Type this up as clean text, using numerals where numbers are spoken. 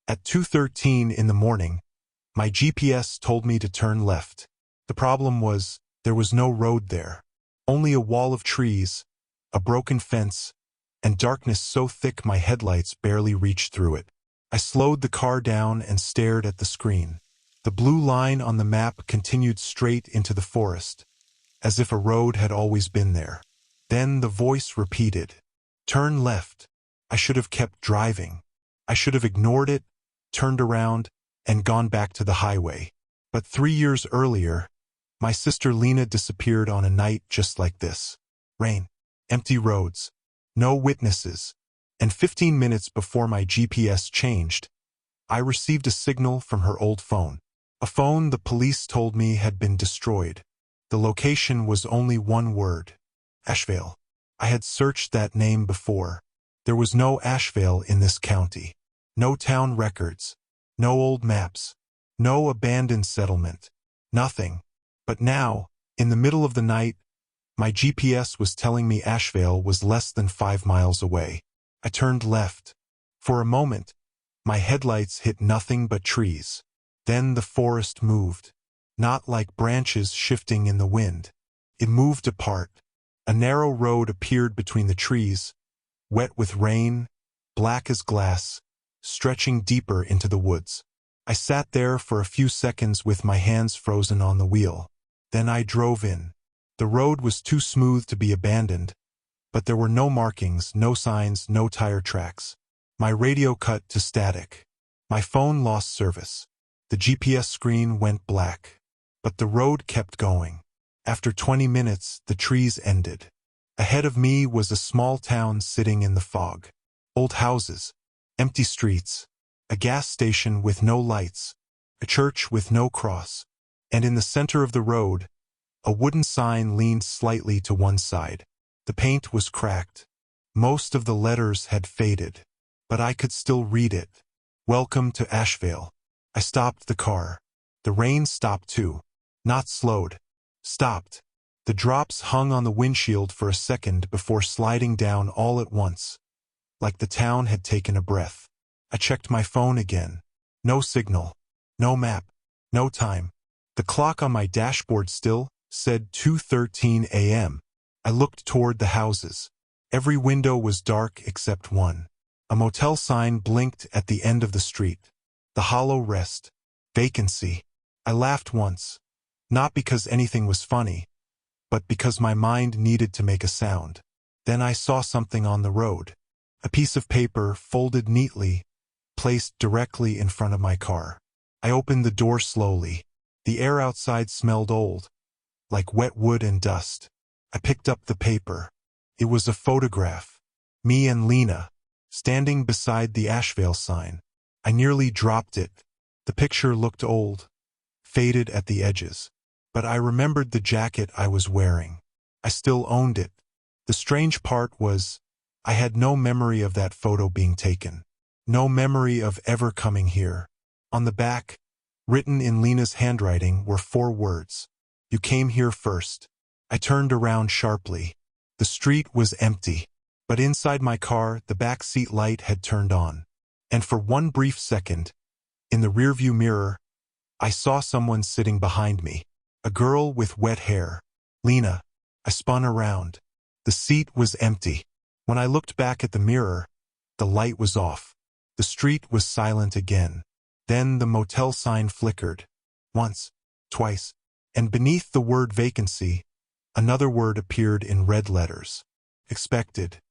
At 2:13 in the morning, my GPS told me to turn left. The problem was, there was no road there. Only a wall of trees, a broken fence, and darkness so thick my headlights barely reached through it. I slowed the car down and stared at the screen. The blue line on the map continued straight into the forest, as if a road had always been there. Then the voice repeated, "Turn left." I should have kept driving. I should have ignored it, turned around, and gone back to the highway. But 3 years earlier, my sister Lena disappeared on a night just like this. Rain, empty roads, no witnesses, and 15 minutes before my GPS changed, I received a signal from her old phone. A phone the police told me had been destroyed. The location was only one word: Ashvale. I had searched that name before. There was no Ashvale in this county. No town records. No old maps. No abandoned settlement. Nothing. But now, in the middle of the night, my GPS was telling me Ashvale was less than 5 miles away. I turned left. For a moment, my headlights hit nothing but trees. Then the forest moved. Not like branches shifting in the wind. It moved apart. A narrow road appeared between the trees, wet with rain, black as glass, stretching deeper into the woods. I sat there for a few seconds with my hands frozen on the wheel. Then I drove in. The road was too smooth to be abandoned, but there were no markings, no signs, no tire tracks. My radio cut to static. My phone lost service. The GPS screen went black. But the road kept going. After 20 minutes, the trees ended. Ahead of me was a small town sitting in the fog. Old houses, empty streets, a gas station with no lights, a church with no cross, and in the center of the road, a wooden sign leaned slightly to one side. The paint was cracked. Most of the letters had faded, but I could still read it. "Welcome to Ashvale." I stopped the car. The rain stopped too. Not slowed. Stopped. The drops hung on the windshield for a second before sliding down all at once, like the town had taken a breath. I checked my phone again. No signal. No map. No time. The clock on my dashboard still said 2:13 a.m. I looked toward the houses. Every window was dark except one. A motel sign blinked at the end of the street. The hollow rest. Vacancy. I laughed once. Not because anything was funny, but because my mind needed to make a sound. Then I saw something on the road. A piece of paper, folded neatly, placed directly in front of my car. I opened the door slowly. The air outside smelled old, like wet wood and dust. I picked up the paper. It was a photograph. Me and Lena, standing beside the Ashvale sign. I nearly dropped it. The picture looked old, faded at the edges. But I remembered the jacket I was wearing. I still owned it. The strange part was, I had no memory of that photo being taken. No memory of ever coming here. On the back, written in Lena's handwriting, were 4 words. "You came here first." I turned around sharply. The street was empty. But inside my car, the back seat light had turned on. And for one brief second, in the rearview mirror, I saw someone sitting behind me. A girl with wet hair. Lena. I spun around. The seat was empty. When I looked back at the mirror, the light was off. The street was silent again. Then the motel sign flickered. Once, twice, and beneath the word vacancy, another word appeared in red letters. Expected.